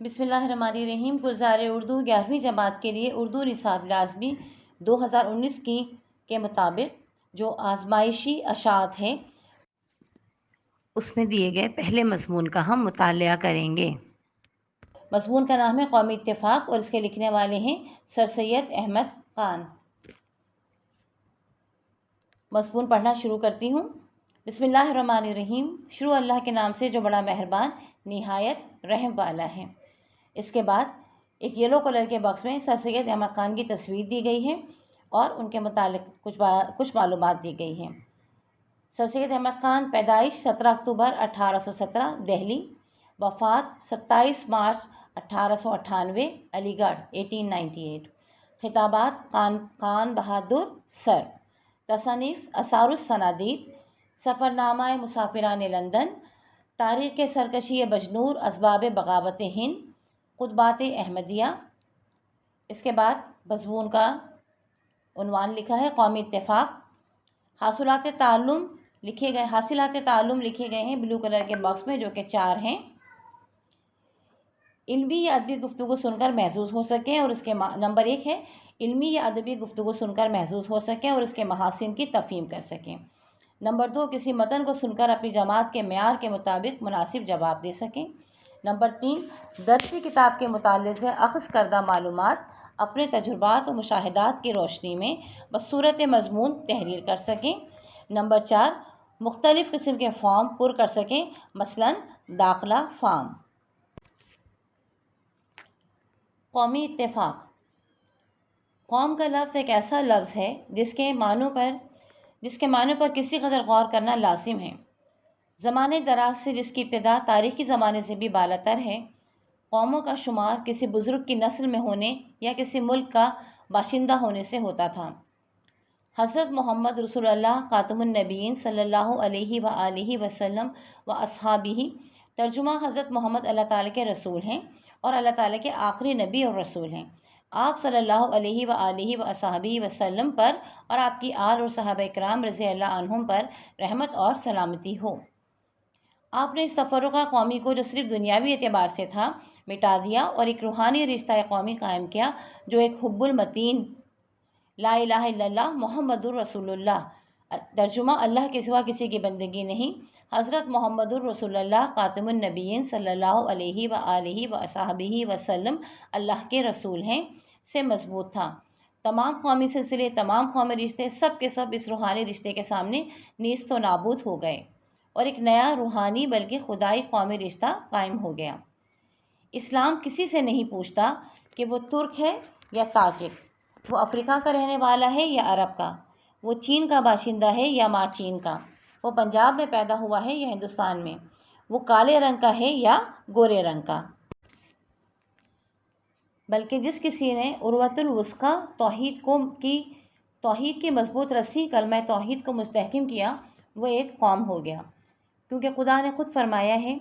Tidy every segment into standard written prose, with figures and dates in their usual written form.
بسم اللہ الرحمن الرحیم۔ گلزار اردو 11ویں جماعت کے لیے اردو نصاب لازمی 2019 کے مطابق جو آزمائشی اشاعت ہے اس میں دیے گئے پہلے مضمون کا ہم مطالعہ کریں گے۔ مضمون کا نام ہے قومی اتفاق اور اس کے لکھنے والے ہیں سر سید احمد خان۔ مضمون پڑھنا شروع کرتی ہوں۔ بسم اللہ الرحمن الرحیم۔ شروع اللہ کے نام سے جو بڑا مہربان نہایت رحم والا ہے۔ اس کے بعد ایک یلو کلر کے باکس میں سر سید احمد خان کی تصویر دی گئی ہے اور ان کے متعلق کچھ معلومات دی گئی ہیں۔ سر سید احمد خان پیدائش 17 اکتوبر 1817 دہلی، وفات 27 مارچ 1898 علی گڑھ 1898۔ خطابات خان بہادر سر، تصانیف آثار الصنادید، سفرنامہ مسافران لندن، تاریخ سرکشی بجنور، اسباب بغاوت ہند، خطبات احمدیہ۔ اس کے بعد مضمون کا عنوان لکھا ہے قومی اتفاق۔ حاصلات تعلم لکھے گئے ہیں بلو کلر کے باکس میں، جو کہ 4 ہیں۔ علمی یا ادبی گفتگو سن کر محظوظ ہو سکیں اور اس کے نمبر 1 ہے علمی یا ادبی گفتگو سن کر محظوظ ہو سکیں اور اس کے محاسن کی تفہیم کر سکیں۔ نمبر 2 کسی متن کو سن کر اپنی جماعت کے معیار کے مطابق مناسب جواب دے سکیں۔ نمبر 3 درسی کتاب کے مطالعے سے اخذ کردہ معلومات اپنے تجربات و مشاہدات کی روشنی میں بصورت مضمون تحریر کر سکیں۔ نمبر 4 مختلف قسم کے فارم پر کر سکیں، مثلاً داخلہ فارم۔ قومی اتفاق۔ قوم کا لفظ ایک ایسا لفظ ہے جس کے معنی پر کسی قدر غور کرنا لازم ہے۔ زمانے دراز سے جس کی ابتدا تاریخی زمانے سے بھی بالاتر ہے، قوموں کا شمار کسی بزرگ کی نسل میں ہونے یا کسی ملک کا باشندہ ہونے سے ہوتا تھا۔ حضرت محمد رسول اللہ خاتم النبیین صلی اللہ علیہ وآلہ وسلم و اصحابہ، ترجمہ حضرت محمد اللہ تعالیٰ کے رسول ہیں اور اللہ تعالیٰ کے آخری نبی اور رسول ہیں۔ آپ صلی اللہ علیہ وآلہ وصحبہ وسلم پر اور آپ کی آل اور صحابہ اکرام رضی اللہ عنہم پر رحمت اور سلامتی ہو۔ آپ نے اس تفرقہ قومی کو جو صرف دنیاوی اعتبار سے تھا مٹا دیا اور ایک روحانی رشتہ قومی قائم کیا جو ایک حب المتین لا الہ الا اللہ محمد الرسول اللہ، ترجمہ اللہ کے سوا کسی کی بندگی نہیں، حضرت محمد الرسول اللہ خاتم النبیین صلی اللہ علیہ وآلہ وصحبہ وسلم اللہ کے رسول ہیں، سے مضبوط تھا۔ تمام قومی سلسلے، تمام قومی رشتے سب کے سب اس روحانی رشتے کے سامنے نیست و نابود ہو گئے اور ایک نیا روحانی بلکہ خدائی قومی رشتہ قائم ہو گیا۔ اسلام کسی سے نہیں پوچھتا کہ وہ ترک ہے یا تاجک، وہ افریقہ کا رہنے والا ہے یا عرب کا، وہ چین کا باشندہ ہے یا ماں چین کا، وہ پنجاب میں پیدا ہوا ہے یا ہندوستان میں، وہ کالے رنگ کا ہے یا گورے رنگ کا۔ بلکہ جس کسی نے عروۃ الوثقی توحید کی مضبوط رسی کلمہ توحید کو مستحکم کیا، وہ ایک قوم ہو گیا، کیونکہ خدا نے خود فرمایا ہے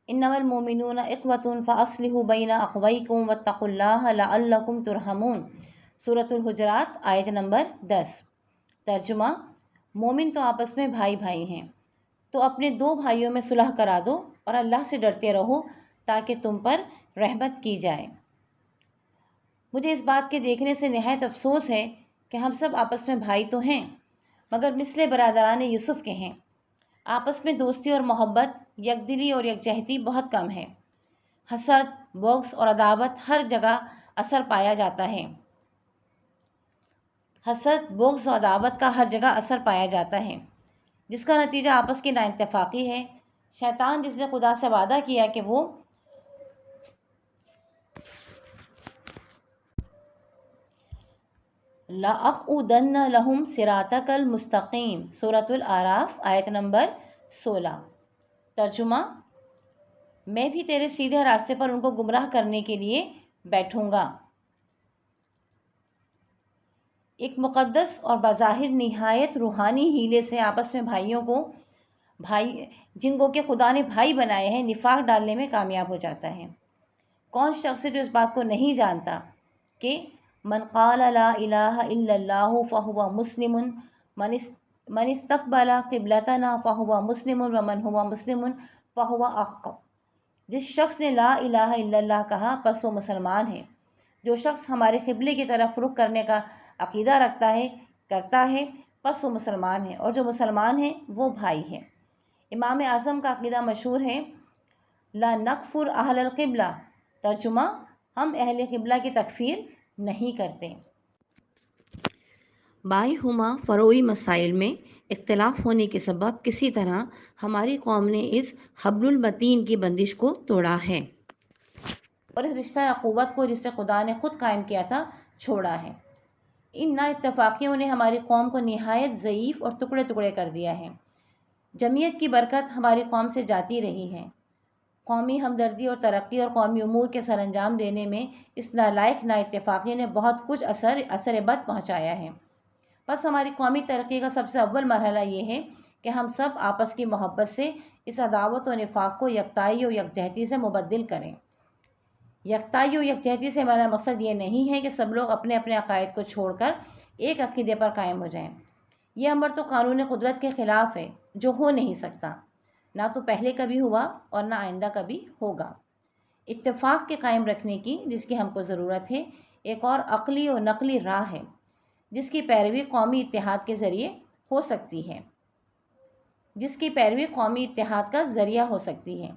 انما المؤمنون اخوۃ فاصلحوا بین اخویکم واتقوا اللہ لعلکم ترحمون، سورۃ الحجرات آیت نمبر 10۔ ترجمہ مومن تو آپس میں بھائی بھائی ہیں، تو اپنے 2 بھائیوں میں صلح کرا دو اور اللہ سے ڈرتے رہو تاکہ تم پر رحمت کی جائے۔ مجھے اس بات کے دیکھنے سے نہایت افسوس ہے کہ ہم سب آپس میں بھائی تو ہیں مگر مثل برادران یوسف کے ہیں۔ آپس میں دوستی اور محبت، یکدلی اور یکجہتی بہت کم ہے۔ حسد، بغض اور عداوت ہر جگہ اثر پایا جاتا ہے۔ حسد، بغض اور عداوت کا ہر جگہ اثر پایا جاتا ہے، جس کا نتیجہ آپس کی نااتفاقی ہے۔ شیطان جس نے خدا سے وعدہ کیا کہ وہ لَأَقْعُدَنَّ لَهُمْ صِرَاطَكَ الْمُسْتَقِيمَ، سورۃ الاعراف آیت نمبر 16۔ ترجمہ میں بھی تیرے سیدھے راستے پر ان کو گمراہ کرنے کے لیے بیٹھوں گا۔ ایک مقدس اور بظاہر نہایت روحانی ہیلے سے آپس میں جن کو کہ خدا نے بھائی بنائے ہیں، نفاق ڈالنے میں کامیاب ہو جاتا ہے۔ کون شخص ہے جو اس بات کو نہیں جانتا کہ من قال لا الہ الا اللہ فہو مسلم، من استقبل قبلتنا فہو مسلم ومن ہوا مسلم فہو جس شخص نے لا الہ الا اللہ کہا پس وہ مسلمان ہے۔ جو شخص ہمارے قبلے کی طرف رخ کرنے کا عقیدہ کرتا ہے پس وہ مسلمان ہے، اور جو مسلمان ہے وہ بھائی ہے۔ امام اعظم کا عقیدہ مشہور ہے، لا نکفر اہل القبلہ، ترجمہ ہم اہل قبلہ کی تکفیر نہیں کرتے۔ بائیہما فروعی مسائل میں اختلاف ہونے کے سبب کسی طرح ہماری قوم نے اس حبل المتین کی بندش کو توڑا ہے اور اس رشتہ اخوت کو جسے خدا نے خود قائم کیا تھا چھوڑا ہے۔ ان نا اتفاقیوں نے ہماری قوم کو نہایت ضعیف اور ٹکڑے ٹکڑے کر دیا ہے۔ جمعیت کی برکت ہماری قوم سے جاتی رہی ہے۔ قومی ہمدردی اور ترقی اور قومی امور کے سر انجام دینے میں اس نالائق نا اتفاقی نے بہت کچھ اثر بد پہنچایا ہے۔ بس ہماری قومی ترقی کا سب سے اول مرحلہ یہ ہے کہ ہم سب آپس کی محبت سے اس عداوت و نفاق کو یکتائی و یکجہتی سے مبدل کریں۔ یکتائی و یکجہتی سے ہمارا مقصد یہ نہیں ہے کہ سب لوگ اپنے اپنے عقائد کو چھوڑ کر ایک عقیدے پر قائم ہو جائیں۔ یہ امر تو قانون قدرت کے خلاف ہے، جو ہو نہیں سکتا، نہ تو پہلے کبھی ہوا اور نہ آئندہ کبھی ہوگا۔ اتفاق کے قائم رکھنے کی جس کی ہم کو ضرورت ہے، ایک اور عقلی و نقلی راہ ہے جس کی پیروی قومی اتحاد کے ذریعے ہو سکتی ہے، جس کی پیروی قومی اتحاد کا ذریعہ ہو سکتی ہے۔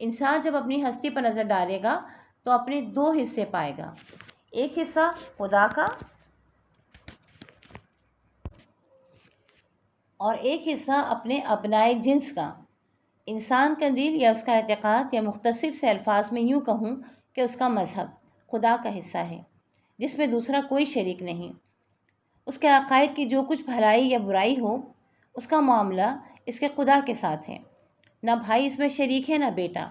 انسان جب اپنی ہستی پر نظر ڈالے گا تو اپنے دو حصے پائے گا، ایک حصہ خدا کا اور ایک حصہ اپنے ابنائے جنس کا۔ انسان کا دل یا اس کا اعتقاد، یا مختصر سے الفاظ میں یوں کہوں کہ اس کا مذہب خدا کا حصہ ہے، جس میں دوسرا کوئی شریک نہیں۔ اس کے عقائد کی جو کچھ بھلائی یا برائی ہو، اس کا معاملہ اس کے خدا کے ساتھ ہے۔ نہ بھائی اس میں شریک ہے، نہ بیٹا،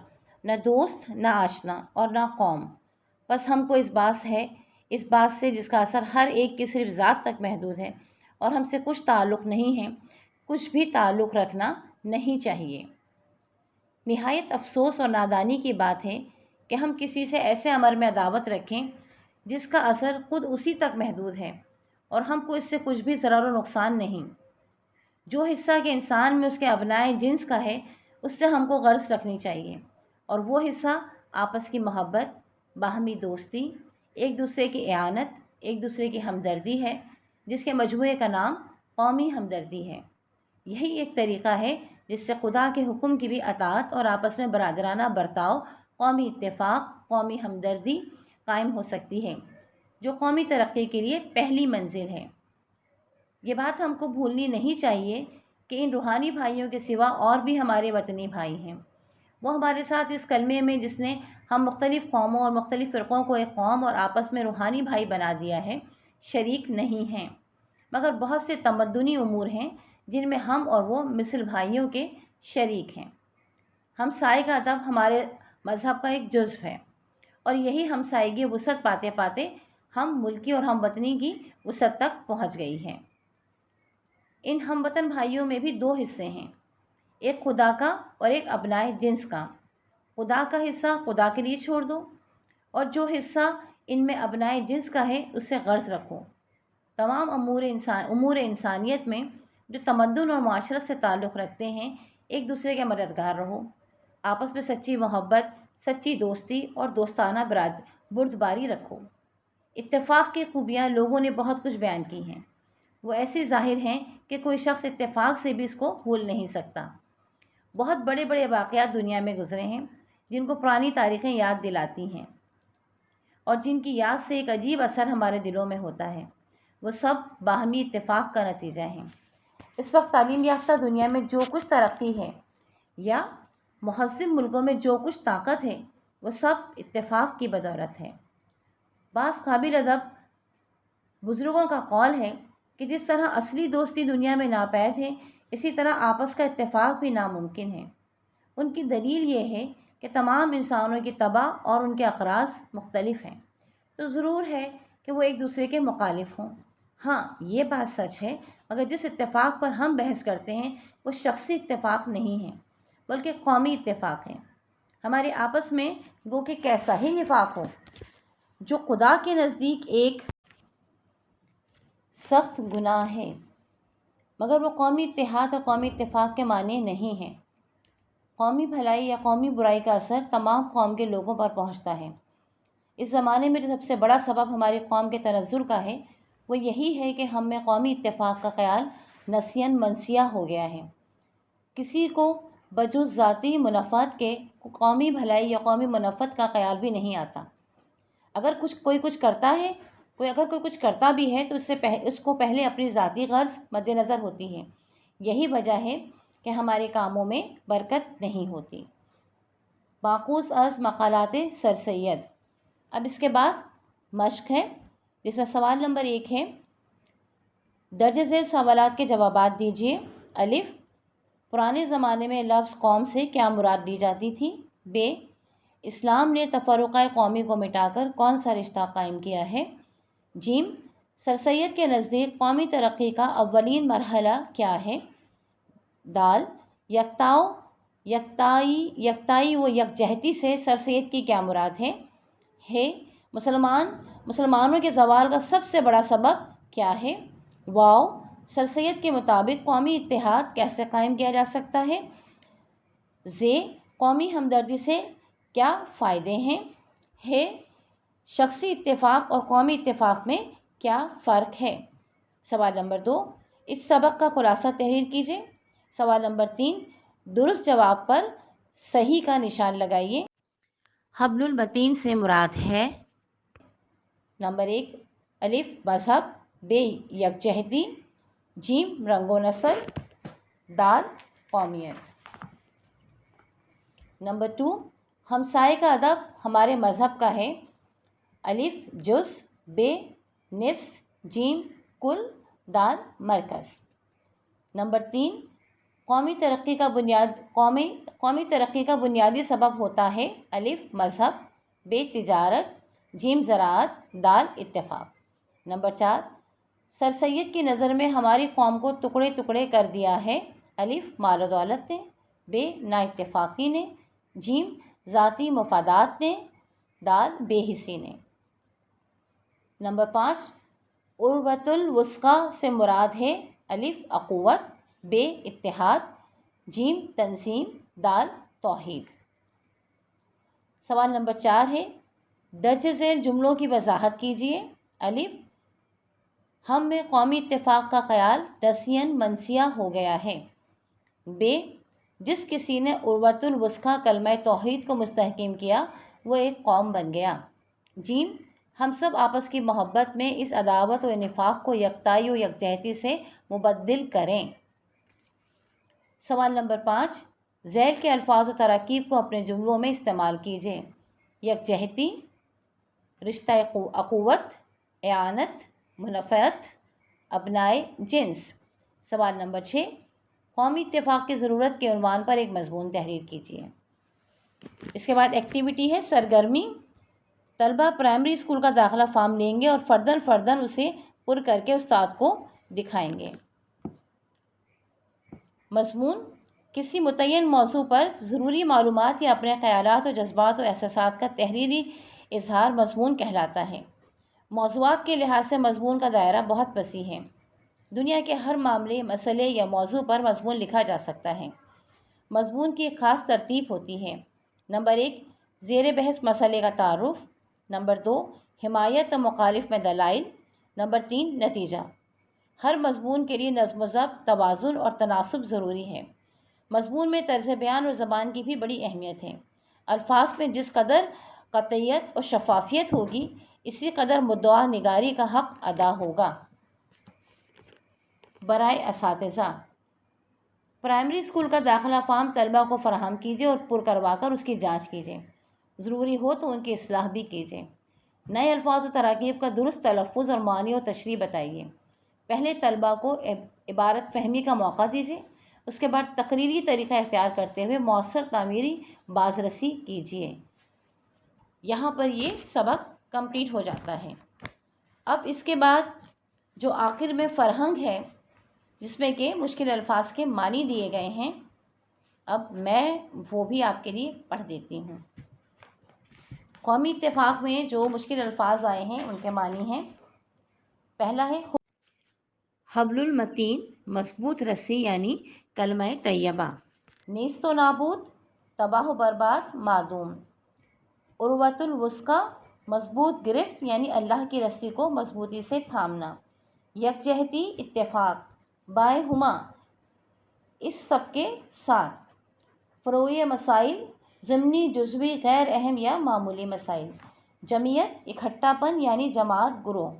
نہ دوست، نہ آشنا اور نہ قوم۔ بس ہم کو اس بات سے جس کا اثر ہر ایک کی صرف ذات تک محدود ہے اور ہم سے کچھ تعلق نہیں ہے، کچھ بھی تعلق رکھنا نہیں چاہیے۔ نہایت افسوس اور نادانی کی بات ہے کہ ہم کسی سے ایسے امر میں عداوت رکھیں جس کا اثر خود اسی تک محدود ہے اور ہم کو اس سے کچھ بھی ضرر و نقصان نہیں۔ جو حصہ کہ انسان میں اس کے ابنائے جنس کا ہے، اس سے ہم کو غرض رکھنی چاہیے، اور وہ حصہ آپس کی محبت، باہمی دوستی، ایک دوسرے کی اعانت، ایک دوسرے کی ہمدردی ہے، جس کے مجموعے کا نام قومی ہمدردی ہے۔ یہی ایک طریقہ ہے جس سے خدا کے حکم کی بھی اطاعت اور آپس میں برادرانہ برتاؤ، قومی اتفاق، قومی ہمدردی قائم ہو سکتی ہے، جو قومی ترقی کے لیے پہلی منزل ہے۔ یہ بات ہم کو بھولنی نہیں چاہیے کہ ان روحانی بھائیوں کے سوا اور بھی ہمارے وطنی بھائی ہیں۔ وہ ہمارے ساتھ اس کلمے میں جس نے ہم مختلف قوموں اور مختلف فرقوں کو ایک قوم اور آپس میں روحانی بھائی بنا دیا ہے، شریک نہیں ہیں، مگر بہت سے تمدنی امور ہیں جن میں ہم اور وہ مثل بھائیوں کے شریک ہیں۔ ہمسائے کا ادب ہمارے مذہب کا ایک جزو ہے، اور یہی ہمسائیگی وسعت پاتے پاتے ہم ملکی اور ہم وطنی کی وسعت تک پہنچ گئی ہے۔ ان ہم وطن بھائیوں میں بھی دو حصے ہیں، ایک خدا کا اور ایک ابنائے جنس کا۔ خدا کا حصہ خدا کے لیے چھوڑ دو، اور جو حصہ ان میں ابنائے جنس کا ہے اس سے غرض رکھو۔ تمام امور انسانیت میں جو تمدن اور معاشرت سے تعلق رکھتے ہیں، ایک دوسرے کے مددگار رہو، آپس میں سچی محبت، سچی دوستی اور دوستانہ بردباری رکھو۔ اتفاق کی خوبیاں لوگوں نے بہت کچھ بیان کی ہیں، وہ ایسی ظاہر ہیں کہ کوئی شخص اتفاق سے بھی اس کو بھول نہیں سکتا۔ بہت بڑے بڑے واقعات دنیا میں گزرے ہیں جن کو پرانی تاریخیں یاد دلاتی ہیں اور جن کی یاد سے ایک عجیب اثر ہمارے دلوں میں ہوتا ہے۔ وہ سب باہمی اتفاق کا نتیجہ ہیں۔ اس وقت تعلیم یافتہ دنیا میں جو کچھ ترقی ہے یا مہذب ملکوں میں جو کچھ طاقت ہے، وہ سب اتفاق کی بدولت ہے۔ بعض قابل ادب بزرگوں کا قول ہے کہ جس طرح اصلی دوستی دنیا میں ناپید ہے، اسی طرح آپس کا اتفاق بھی ناممکن ہے۔ ان کی دلیل یہ ہے کہ تمام انسانوں کی طبع اور ان کے اغراض مختلف ہیں، تو ضرور ہے کہ وہ ایک دوسرے کے مخالف ہوں۔ ہاں، یہ بات سچ ہے، مگر جس اتفاق پر ہم بحث کرتے ہیں وہ شخصی اتفاق نہیں ہے، بلکہ قومی اتفاق ہے۔ ہمارے آپس میں گو کہ کیسا ہی نفاق ہو، جو خدا کے نزدیک ایک سخت گناہ ہے، مگر وہ قومی اتحاد اور قومی اتفاق کے معنی نہیں ہیں۔ قومی بھلائی یا قومی برائی کا اثر تمام قوم کے لوگوں پر پہنچتا ہے۔ اس زمانے میں جو سب سے بڑا سبب ہماری قوم کے تنزل کا ہے وہ یہی ہے کہ ہم میں قومی اتفاق کا خیال نسیاً منسیہ ہو گیا ہے۔ کسی کو بجز ذاتی منفعت کے قومی بھلائی یا قومی منفعت کا خیال بھی نہیں آتا۔ اگر کوئی کچھ کرتا ہے، اگر کوئی کچھ کرتا بھی ہے تو اس کو پہلے اپنی ذاتی غرض مد نظر ہوتی ہے۔ یہی وجہ ہے کہ ہمارے کاموں میں برکت نہیں ہوتی۔ باقوس از مقالات سر سید۔ اب اس کے بعد مشق ہے جس میں سوال نمبر 1 ہے، درج ذیل سوالات کے جوابات دیجیے۔ الف، پرانے زمانے میں لفظ قوم سے کیا مراد لی جاتی تھی؟ ب، اسلام نے تفرقہ قومی کو مٹا کر کون سا رشتہ قائم کیا ہے؟ جیم، سر سید کے نزدیک قومی ترقی کا اولین مرحلہ کیا ہے؟ دال، یکتائی و یکجہتی سے سر سید کی کیا مراد ہے؟ ہے، مسلمانوں کے زوال کا سب سے بڑا سبب کیا ہے؟ واو، سر سید کے مطابق قومی اتحاد کیسے قائم کیا جا سکتا ہے؟ زے، قومی ہمدردی سے کیا فائدے ہیں؟ ہے، شخصی اتفاق اور قومی اتفاق میں کیا فرق ہے؟ سوال نمبر 2، اس سبق کا خلاصہ تحریر کیجیے۔ سوال نمبر 3، درست جواب پر صحیح کا نشان لگائیے۔ حبل المتین سے مراد ہے نمبر 1 الف، مذہب، ب، یکجہتی، جیم، رنگ و نسل، دال، قومیت۔ نمبر 2، ہمسائے کا ادب ہمارے مذہب کا ہے۔ الف، جز، ب، نفس، جیم، کل، دال، مرکز۔ نمبر 3، قومی ترقی کا بنیادی سبب ہوتا ہے۔ الف، مذہب، ب، تجارت، جیم، زراعت، دال، اتفاق۔ نمبر 4، سر سید کی نظر میں ہماری قوم کو ٹکڑے ٹکڑے کر دیا ہے۔ الف، مال و دولت نے، ب، نا اتفاقی نے، جیم، ذاتی مفادات نے، دال، بے حسی نے۔ نمبر 5، عروۃ الوثقی سے مراد ہے۔ الف، اخوت، ب، اتحاد، جیم، تنظیم، دال، توحید۔ سوال نمبر 4 ہے، درج ذیل جملوں کی وضاحت کیجیے۔ الف، ہم میں قومی اتفاق کا خیال نسیاً منسیہ ہو گیا ہے۔ ب، جس کسی نے عروۃ الوثقی کلمہ توحید کو مستحکم کیا وہ ایک قوم بن گیا۔ جیم، ہم سب آپس کی محبت میں اس عداوت و نفاق کو یکتائی و یکجہتی سے مبدل کریں۔ سوال نمبر 5، ذیل کے الفاظ و تراکیب کو اپنے جملوں میں استعمال کیجیے۔ یکجہتی، رشتہ اخوت، اعانت، منفعت، ابنائے جنس۔ سوال نمبر 6، قومی اتفاق کی ضرورت کے عنوان پر ایک مضمون تحریر کیجیے۔ اس کے بعد ایکٹیویٹی ہے سرگرمی۔ طلبہ پرائمری اسکول کا داخلہ فارم لیں گے اور فرداً اسے پر کر کے استاد کو دکھائیں گے۔ مضمون، کسی متعین موضوع پر ضروری معلومات یا اپنے خیالات و جذبات و احساسات کا تحریری اظہار مضمون کہلاتا ہے۔ موضوعات کے لحاظ سے مضمون کا دائرہ بہت وسیع ہے۔ دنیا کے ہر معاملے، مسئلے یا موضوع پر مضمون لکھا جا سکتا ہے۔ مضمون کی ایک خاص ترتیب ہوتی ہے۔ نمبر 1، زیر بحث مسئلے کا تعارف۔ نمبر 2، حمایت و مخالف میں دلائل۔ نمبر 3، نتیجہ۔ ہر مضمون کے لیے نظم و ضبط، توازن اور تناسب ضروری ہے۔ مضمون میں طرز بیان اور زبان کی بھی بڑی اہمیت ہے۔ الفاظ میں جس قدر قطعیت اور شفافیت ہوگی اسی قدر مدعا نگاری کا حق ادا ہوگا۔ برائے اساتذہ، پرائمری اسکول کا داخلہ فارم طلبہ کو فراہم کیجیے اور پر کروا کر اس کی جانچ کیجیے۔ ضروری ہو تو ان کی اصلاح بھی کیجیے۔ نئے الفاظ و تراکیب کا درست تلفظ اور معنی و تشریح بتائیے۔ پہلے طلبہ کو عبارت فہمی کا موقع دیجیے، اس کے بعد تقریری طریقہ اختیار کرتے ہوئے مؤثر تعمیری بازرسی کیجیے۔ یہاں پر یہ سبق کمپلیٹ ہو جاتا ہے۔ اب اس کے بعد جو آخر میں فرہنگ ہے جس میں کہ مشکل الفاظ کے معنی دیے گئے ہیں، اب میں وہ بھی آپ کے لیے پڑھ دیتی ہوں۔ قومی اتفاق میں جو مشکل الفاظ آئے ہیں ان کے معنی ہیں۔ پہلا ہے حبل المتین، مضبوط رسی یعنی کلمہ طیبہ۔ نیست و نابود، تباہ و برباد معدوم، عروۃ الوثقی مضبوط گرفت یعنی اللہ کی رسی کو مضبوطی سے تھامنا، یکجہتی اتفاق بائے ہما اس سب کے ساتھ، فروعی مسائل ضمنی جزوی غیر اہم یا معمولی مسائل، جمعیت اکٹھا پن یعنی جماعت گروہ،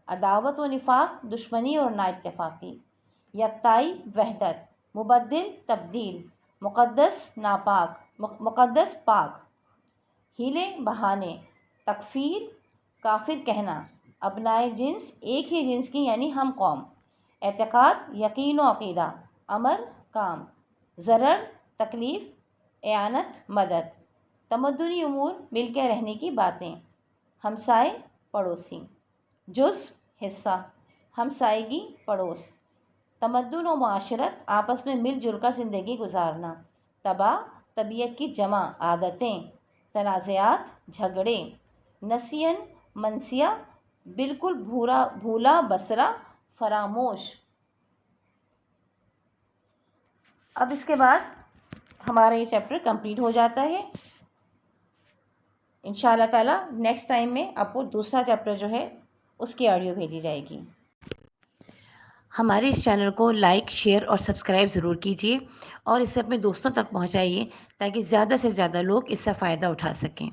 عداوت و نفاق دشمنی اور نا اتفاقی، یکتائی وحدت، مبدل تبدیل، مقدس ناپاک مقدس پاک، ہیلے بہانے، تکفیر کافر کہنا، ابنائے جنس ایک ہی جنس کی یعنی ہم قوم، اعتقاد یقین و عقیدہ، امر کام، ضرر تکلیف، اعانت مدد، تمدنی امور مل کے رہنے کی باتیں، ہمسائے پڑوسی، جزء حصہ، ہمسائیگی پڑوس، تمدن و معاشرت آپس میں مل جل کر زندگی گزارنا، طبع طبیعت کی جمع عادتیں، تنازعات جھگڑے، نسین منسیہ بالکل بھولا بسرا فراموش۔ اب اس کے بعد ہمارا یہ چیپٹر کمپلیٹ ہو جاتا ہے۔ انشاءاللہ تعالیٰ نیکسٹ ٹائم میں آپ کو دوسرا چیپٹر جو ہے اس کی آڈیو بھیجی جائے گی۔ ہمارے اس چینل کو لائک، شیئر اور سبسکرائب ضرور کیجیے اور اسے اپنے دوستوں تک پہنچائیے تاکہ زیادہ سے زیادہ لوگ اس سے فائدہ اٹھا سکیں۔